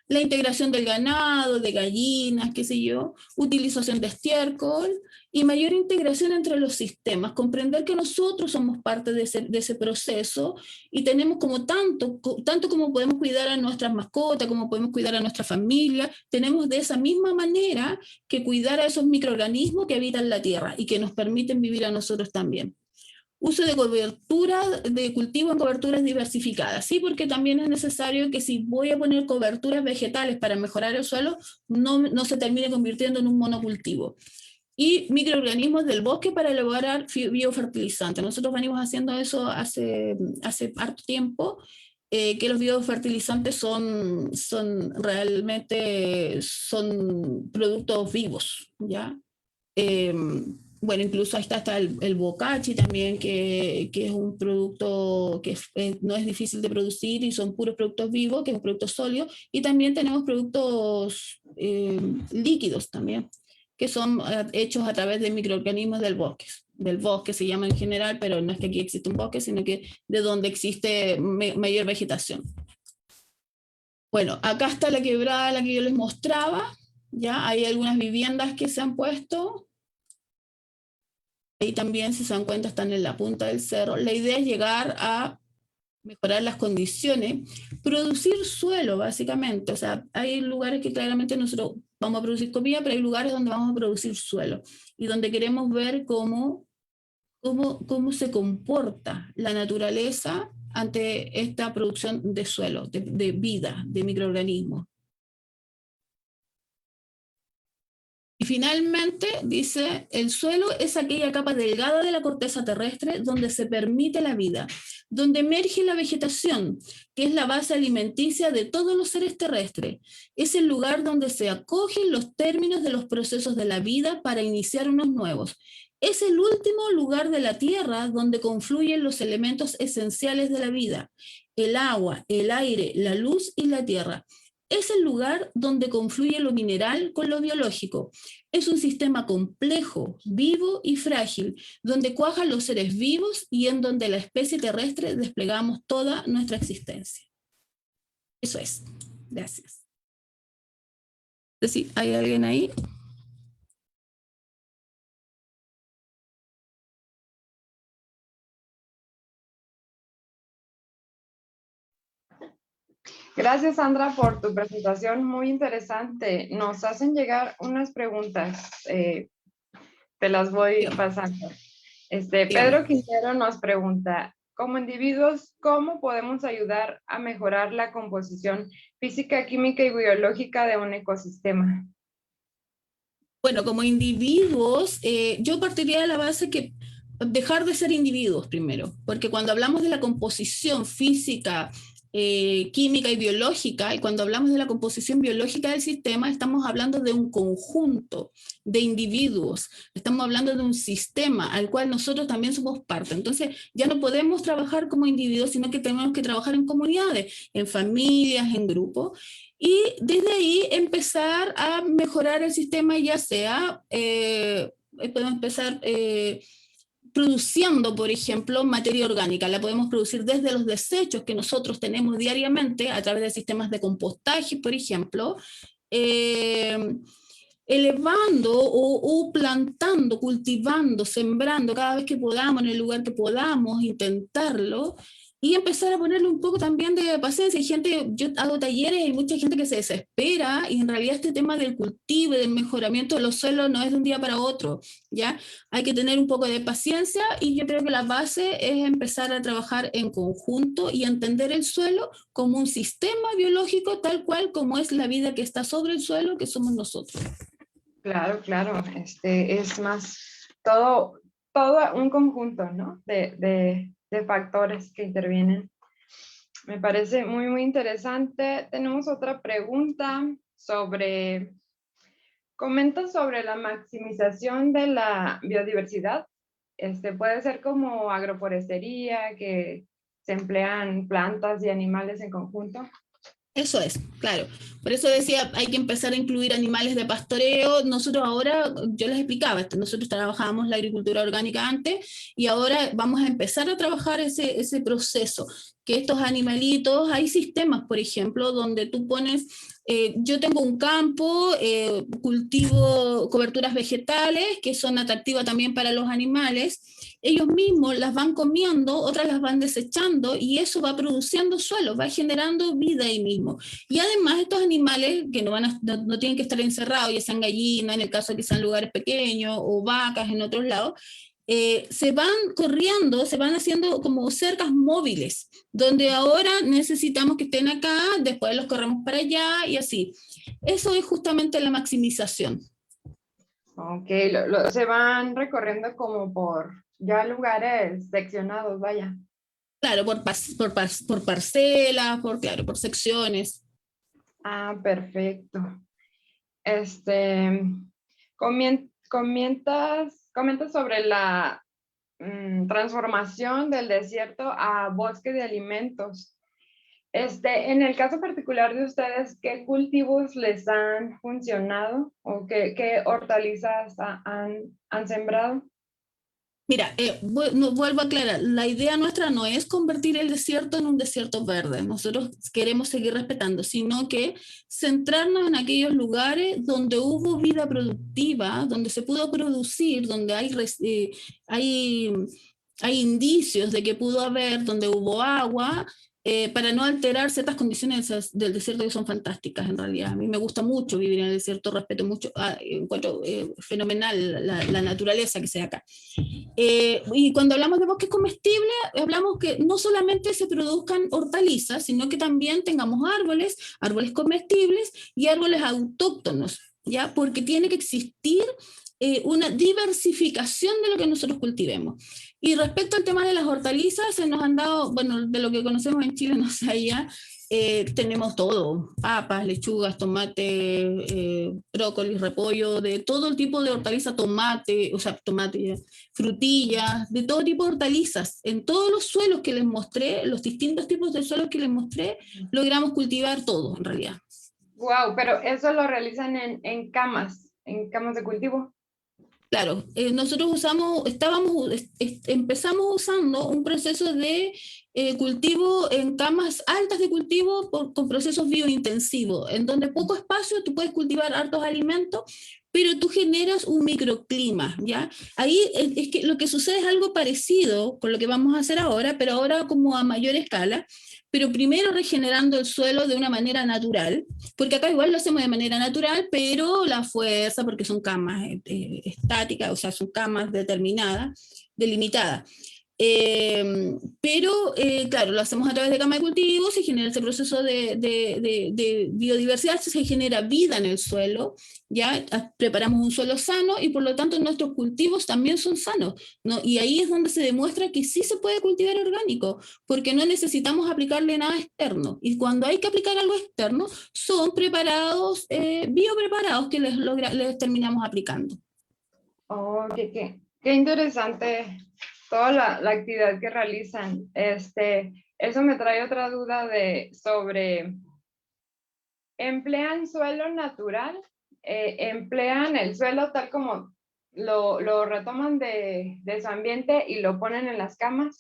B: La integración del ganado, de gallinas, qué sé yo, utilización de estiércol y mayor integración entre los sistemas, comprender que nosotros somos parte de ese proceso y tenemos como tanto como podemos cuidar a nuestras mascotas, como podemos cuidar a nuestra familia, tenemos de esa misma manera que cuidar a esos microorganismos que habitan la tierra y que nos permiten vivir a nosotros también. Uso de cobertura de cultivo en coberturas diversificadas, ¿sí? Porque también es necesario que si voy a poner coberturas vegetales para mejorar el suelo, no se termine convirtiendo en un monocultivo. Y microorganismos del bosque para elaborar biofertilizantes. Nosotros venimos haciendo eso hace harto tiempo, que los biofertilizantes son realmente productos vivos, ¿ya? Bueno, incluso ahí está el bocachi también, que es un producto que no es difícil de producir y son puros productos vivos, que es un producto sólido. Y también tenemos productos líquidos también, que son hechos a través de microorganismos del bosque se llama en general, pero no es que aquí existe un bosque, sino que de donde existe mayor vegetación. Bueno, acá está la quebrada, la que yo les mostraba, ya hay algunas viviendas que se han puesto. Ahí también, si se dan cuenta, están en la punta del cerro. La idea es llegar a mejorar las condiciones, producir suelo, básicamente. O sea, hay lugares que claramente nosotros vamos a producir comida, pero hay lugares donde vamos a producir suelo y donde queremos ver cómo se comporta la naturaleza ante esta producción de suelo, de vida, de microorganismos. Y finalmente dice, el suelo es aquella capa delgada de la corteza terrestre donde se permite la vida, donde emerge la vegetación, que es la base alimenticia de todos los seres terrestres. Es el lugar donde se acogen los términos de los procesos de la vida para iniciar unos nuevos. Es el último lugar de la Tierra donde confluyen los elementos esenciales de la vida. el agua, el aire, la luz y la tierra. Es el lugar donde confluye lo mineral con lo biológico. Es un sistema complejo, vivo y frágil, donde cuajan los seres vivos y en donde la especie terrestre desplegamos toda nuestra existencia. Eso es. Gracias. ¿Sí? ¿Hay alguien ahí?
A: Gracias, Sandra, por tu presentación muy interesante. Nos hacen llegar unas preguntas. Te las voy pasando. Pedro Quintero nos pregunta, como individuos, ¿cómo podemos ayudar a mejorar la composición física, química y biológica de un ecosistema?
B: Bueno, como individuos, yo partiría de la base que dejar de ser individuos primero, porque cuando hablamos de la composición física, química y biológica, y cuando hablamos de la composición biológica del sistema, estamos hablando de un conjunto de individuos, estamos hablando de un sistema al cual nosotros también somos parte. Entonces, ya no podemos trabajar como individuos, sino que tenemos que trabajar en comunidades, en familias, en grupos, y desde ahí empezar a mejorar el sistema, ya sea, podemos empezar produciendo, por ejemplo, materia orgánica. La podemos producir desde los desechos que nosotros tenemos diariamente a través de sistemas de compostaje, por ejemplo, elevando o plantando, cultivando, sembrando cada vez que podamos, en el lugar que podamos, intentarlo, y empezar a ponerle un poco también de paciencia. Hay gente, yo hago talleres, hay mucha gente que se desespera, y en realidad este tema del cultivo y del mejoramiento de los suelos no es de un día para otro, ¿ya? Hay que tener un poco de paciencia, y yo creo que la base es empezar a trabajar en conjunto y entender el suelo como un sistema biológico tal cual como es la vida que está sobre el suelo, que somos nosotros.
A: Claro, claro. Es más todo un conjunto, ¿no? de factores que intervienen. Me parece muy, muy interesante. Tenemos otra pregunta sobre, comenta sobre la maximización de la biodiversidad. Puede ser como agroforestería, que se emplean plantas y animales en conjunto.
B: Eso es, claro. Por eso decía, hay que empezar a incluir animales de pastoreo. Nosotros ahora, yo les explicaba, nosotros trabajábamos la agricultura orgánica antes, y ahora vamos a empezar a trabajar ese proceso, que estos animalitos, hay sistemas, por ejemplo, donde tú pones, yo tengo un campo, cultivo coberturas vegetales que son atractivas también para los animales. Ellos mismos las van comiendo, otras las van desechando, y eso va produciendo suelo, va generando vida ahí mismo. Y además estos animales que no tienen que estar encerrados, ya sean gallinas, en el caso de que sean lugares pequeños, o vacas en otros lados, se van corriendo, se van haciendo como cercas móviles, donde ahora necesitamos que estén acá, después los corremos para allá y así. Eso es justamente la maximización.
A: Ok, se van recorriendo como por ya lugares seccionados, vaya.
B: Claro, por parcelas, claro, por secciones.
A: Ah, perfecto. Comentas sobre la transformación del desierto a bosque de alimentos. En el caso particular de ustedes, ¿qué cultivos les han funcionado o qué hortalizas han sembrado?
B: Mira, vuelvo a aclarar, la idea nuestra no es convertir el desierto en un desierto verde, nosotros queremos seguir respetando, sino que centrarnos en aquellos lugares donde hubo vida productiva, donde se pudo producir, donde hay indicios de que pudo haber, donde hubo agua, para no alterar ciertas condiciones del desierto que son fantásticas en realidad. A mí me gusta mucho vivir en el desierto, respeto mucho, encuentro fenomenal la naturaleza que se da acá. Y cuando hablamos de bosques comestibles, hablamos que no solamente se produzcan hortalizas, sino que también tengamos árboles comestibles y árboles autóctonos, ¿ya? Porque tiene que existir una diversificación de lo que nosotros cultivemos. Y respecto al tema de las hortalizas, se nos han dado, bueno, de lo que conocemos en Chile, no sé allá, tenemos todo, papas, lechugas, tomate, brócoli, repollo, de todo el tipo de hortaliza, tomate, o sea, tomate, frutillas, de todo tipo de hortalizas. En todos los suelos que les mostré, los distintos tipos de suelos que les mostré, logramos cultivar todo en realidad.
A: Wow, pero eso lo realizan en camas de cultivo.
B: Claro, nosotros empezamos usando un proceso de cultivo en camas altas de cultivo con procesos biointensivos, en donde poco espacio tú puedes cultivar hartos alimentos, pero tú generas un microclima, ¿ya? Ahí es que lo que sucede es algo parecido con lo que vamos a hacer ahora, pero ahora como a mayor escala, pero primero regenerando el suelo de una manera natural, porque acá igual lo hacemos de manera natural, pero la fuerza, porque son camas estáticas, o sea, son camas determinadas, delimitadas. Claro, lo hacemos a través de cama de cultivo, se genera ese proceso de biodiversidad, se genera vida en el suelo, ya preparamos un suelo sano y por lo tanto nuestros cultivos también son sanos, ¿no? Y ahí es donde se demuestra que sí se puede cultivar orgánico, porque no necesitamos aplicarle nada externo. Y cuando hay que aplicar algo externo, son preparados, biopreparados que les terminamos aplicando.
A: Oh, qué interesante toda la actividad que realizan. Eso me trae otra duda sobre, ¿emplean suelo natural? ¿Emplean el suelo tal como lo retoman de su ambiente y lo ponen en las camas?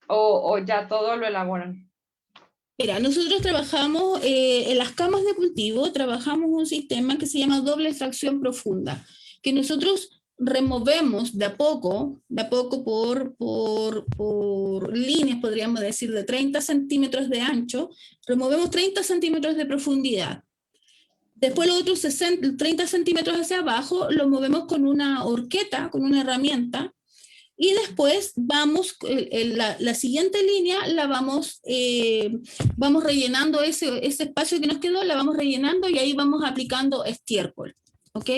A: ¿O ya todo lo elaboran?
B: Mira, nosotros trabajamos en las camas de cultivo, trabajamos un sistema que se llama doble extracción profunda, que nosotros removemos de a poco por líneas, podríamos decir, de 30 centímetros de ancho, removemos 30 centímetros de profundidad. Después los otros 30 centímetros hacia abajo lo movemos con una horqueta, con una herramienta, y después vamos, la siguiente línea la vamos rellenando ese espacio que nos quedó, la vamos rellenando y ahí vamos aplicando estiércol, ¿ok?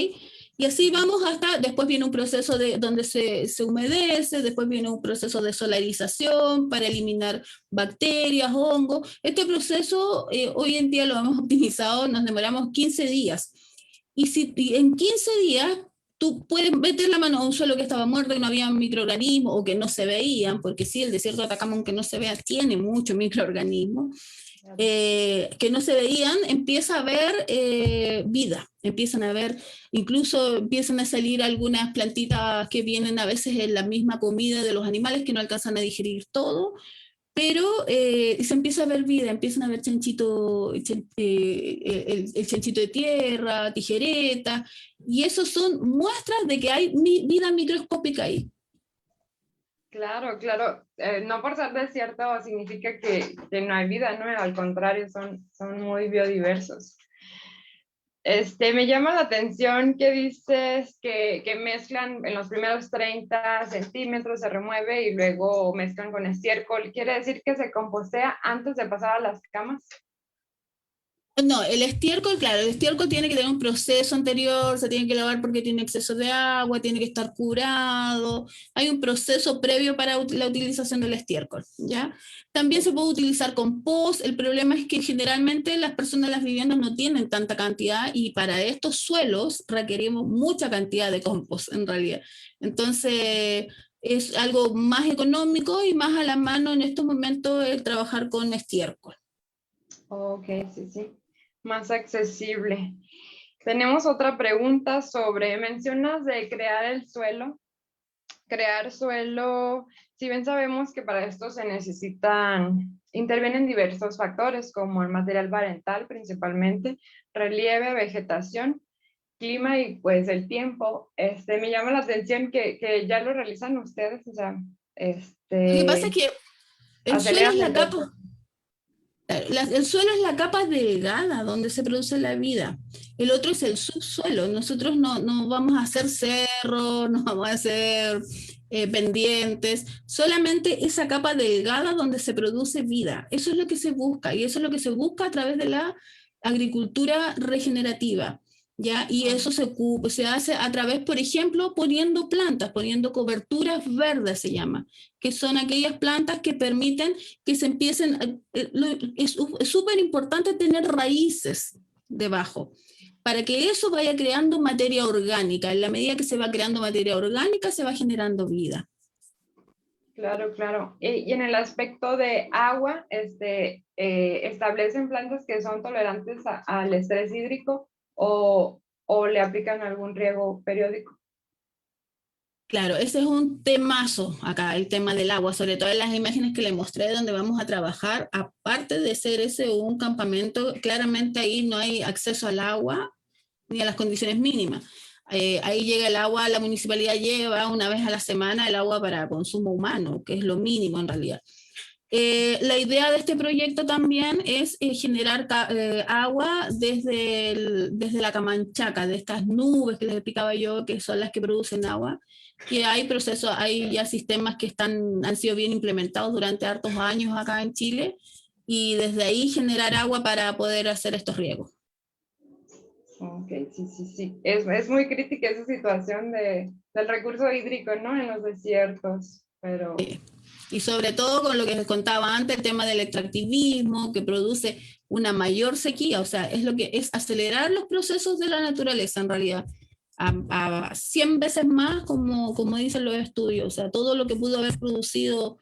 B: Y así vamos hasta, después viene un proceso donde se humedece, después viene un proceso de solarización para eliminar bacterias, hongos. Este proceso hoy en día lo hemos optimizado, nos demoramos 15 días. Y en 15 días tú puedes meter la mano a un suelo que estaba muerto y no había microorganismos o que no se veían, porque sí, el desierto de Atacama, aunque no se vea, tiene muchos microorganismos, que no se veían, empieza a haber vida, incluso empiezan a salir algunas plantitas que vienen a veces en la misma comida de los animales que no alcanzan a digerir todo, pero se empieza a ver vida, empiezan a ver chanchito, el chanchito de tierra, tijereta, y esos son muestras de que hay vida microscópica ahí.
A: Claro, claro. No por ser desierto significa que no hay vida, ¿no? Al contrario, son muy biodiversos. Me llama la atención que dices que mezclan en los primeros 30 centímetros, se remueve y luego mezclan con estiércol. ¿Quiere decir que se compostea antes de pasar a las camas?
B: No, el estiércol, claro, el estiércol tiene que tener un proceso anterior, se tiene que lavar porque tiene exceso de agua, tiene que estar curado, hay un proceso previo para la utilización del estiércol, ¿ya? También se puede utilizar compost, el problema es que generalmente las personas en las viviendas no tienen tanta cantidad y para estos suelos requerimos mucha cantidad de compost en realidad. Entonces es algo más económico y más a la mano en estos momentos el trabajar con estiércol.
A: Ok, sí. Más accesible. Tenemos otra pregunta mencionas de crear el suelo. Crear suelo, si bien sabemos que para esto intervienen diversos factores como el material parental principalmente, relieve, vegetación, clima y pues el tiempo. Me llama la atención que ya lo realizan ustedes, o sea,
B: Lo que pasa es que el suelo es la capa. El suelo es la capa delgada donde se produce la vida. El otro es el subsuelo. Nosotros no vamos a hacer cerros, no vamos a hacer pendientes, solamente esa capa delgada donde se produce vida. Eso es lo que se busca y eso es lo que se busca a través de la agricultura regenerativa. ¿ya? Y eso se hace a través, por ejemplo, poniendo plantas, poniendo coberturas verdes se llama, que son aquellas plantas que permiten que se empiecen, es súper importante tener raíces debajo, para que eso vaya creando materia orgánica. En la medida que se va creando materia orgánica, se va generando vida.
A: Claro, claro. Y en el aspecto de agua, ¿establecen plantas que son tolerantes al estrés hídrico o le aplican algún riego periódico?
B: Claro, ese es un temazo acá, el tema del agua, sobre todo en las imágenes que le mostré donde vamos a trabajar, aparte de ser ese un campamento, claramente ahí no hay acceso al agua ni a las condiciones mínimas. Ahí llega el agua, la municipalidad lleva una vez a la semana el agua para consumo humano, que es lo mínimo en realidad. La idea de este proyecto también es generar agua desde la Camanchaca, de estas nubes que les explicaba yo, que son las que producen agua. Y hay procesos, hay ya sistemas que han sido bien implementados durante hartos años acá en Chile, y desde ahí generar agua para poder hacer estos riegos.
A: Ok, sí, sí, sí. Es muy crítica esa situación del recurso hídrico, ¿no? En los desiertos, pero...
B: Y sobre todo con lo que les contaba antes, el tema del extractivismo, que produce una mayor sequía, o sea, es lo que es acelerar los procesos de la naturaleza en realidad, a 100 veces más, como dicen los estudios, o sea, todo lo que pudo haber producido,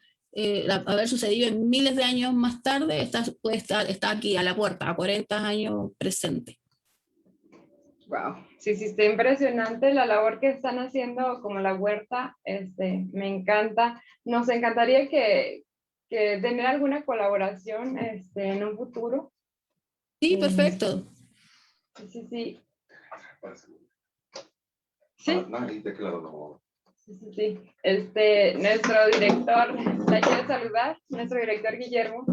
B: haber sucedido en miles de años más tarde, está aquí a la puerta, a 40 años presente.
A: Wow, sí, sí, está impresionante la labor que están haciendo como la huerta, me encanta. Nos encantaría que tener alguna colaboración en un futuro.
B: Sí, perfecto.
A: Sí, sí, sí.
C: Sí.
A: Sí, sí, sí. Nuestro director, ¿la quiere saludar? Nuestro director Guillermo.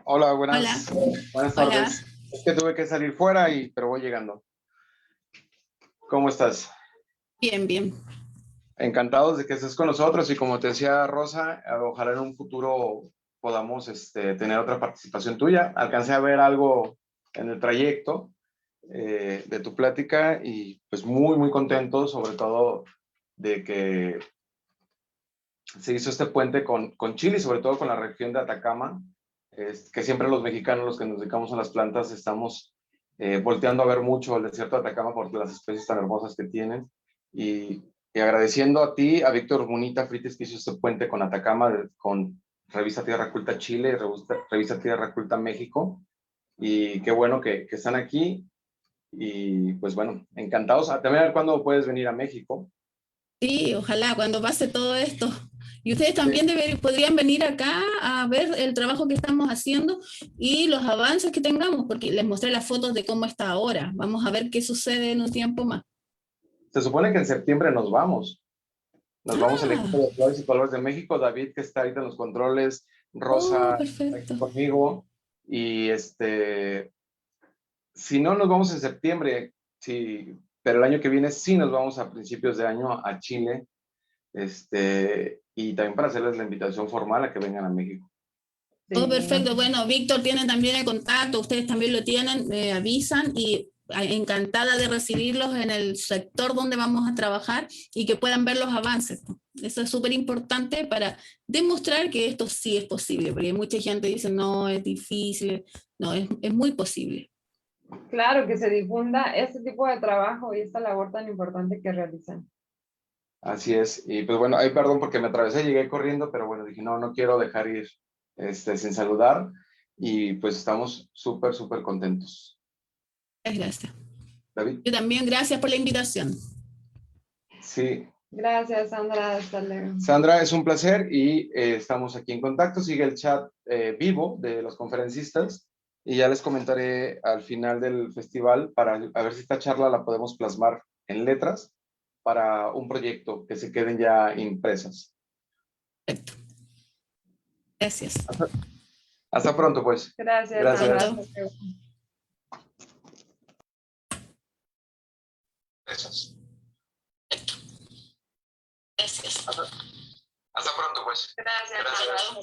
C: Hola,
B: Hola.
C: buenas tardes.
B: Hola.
C: Es que tuve que salir fuera, pero voy llegando. ¿Cómo estás?
B: Bien, bien.
C: Encantados de que estés con nosotros y como te decía Rosa, ojalá en un futuro podamos tener otra participación tuya. Alcancé a ver algo en el trayecto de tu plática y pues muy, muy contento, sobre todo de que se hizo este puente con Chile y sobre todo con la región de Atacama, que siempre los mexicanos, los que nos dedicamos a las plantas, estamos volteando a ver mucho el desierto de Atacama por las especies tan hermosas que tienen. Y agradeciendo a ti, a Víctor Munita Frites, que hizo este puente con Atacama, con Revista Tierra Culta Chile, Revista Tierra Culta México. Y qué bueno que están aquí. Y pues bueno, encantados. También a ver cuándo puedes venir a México.
B: Sí, ojalá cuando pase todo esto. Y ustedes también podrían venir acá a ver el trabajo que estamos haciendo y los avances que tengamos, porque les mostré las fotos de cómo está ahora. Vamos a ver qué sucede en un tiempo más.
C: Se supone que en septiembre nos vamos. Nos vamos al equipo de Flores y Colores de México. David, que está ahorita en los controles, Rosa,
B: perfecto.
C: aquí conmigo. Y si no, nos vamos en septiembre, sí, pero el año que viene sí nos vamos a principios de año a Chile. Y también para hacerles la invitación formal a que vengan a México.
B: Oh, perfecto. Bueno, Víctor tiene también el contacto, ustedes también lo tienen, me avisan y encantada de recibirlos en el sector donde vamos a trabajar y que puedan ver los avances. Eso es súper importante para demostrar que esto sí es posible, porque mucha gente dice, no, es difícil. No, es muy posible.
A: Claro, que se difunda este tipo de trabajo y esta labor tan importante que realizan.
C: Así es. Y pues bueno, perdón porque me atravesé, llegué corriendo, pero bueno, dije, no quiero dejar ir sin saludar. Y pues estamos súper, súper contentos.
B: Gracias.
C: David.
B: Yo también, gracias por la invitación.
C: Sí.
A: Gracias, Sandra. Hasta luego.
C: Sandra, es un placer y estamos aquí en contacto. Sigue el chat vivo de los conferencistas y ya les comentaré al final del festival para a ver si esta charla la podemos plasmar en letras para un proyecto que se queden ya impresas.
B: Perfecto. Gracias.
C: Hasta pronto, pues.
A: Gracias.
C: Gracias.
A: Sandra.
C: Gracias. Gracias. Hasta pronto, pues.
A: Gracias.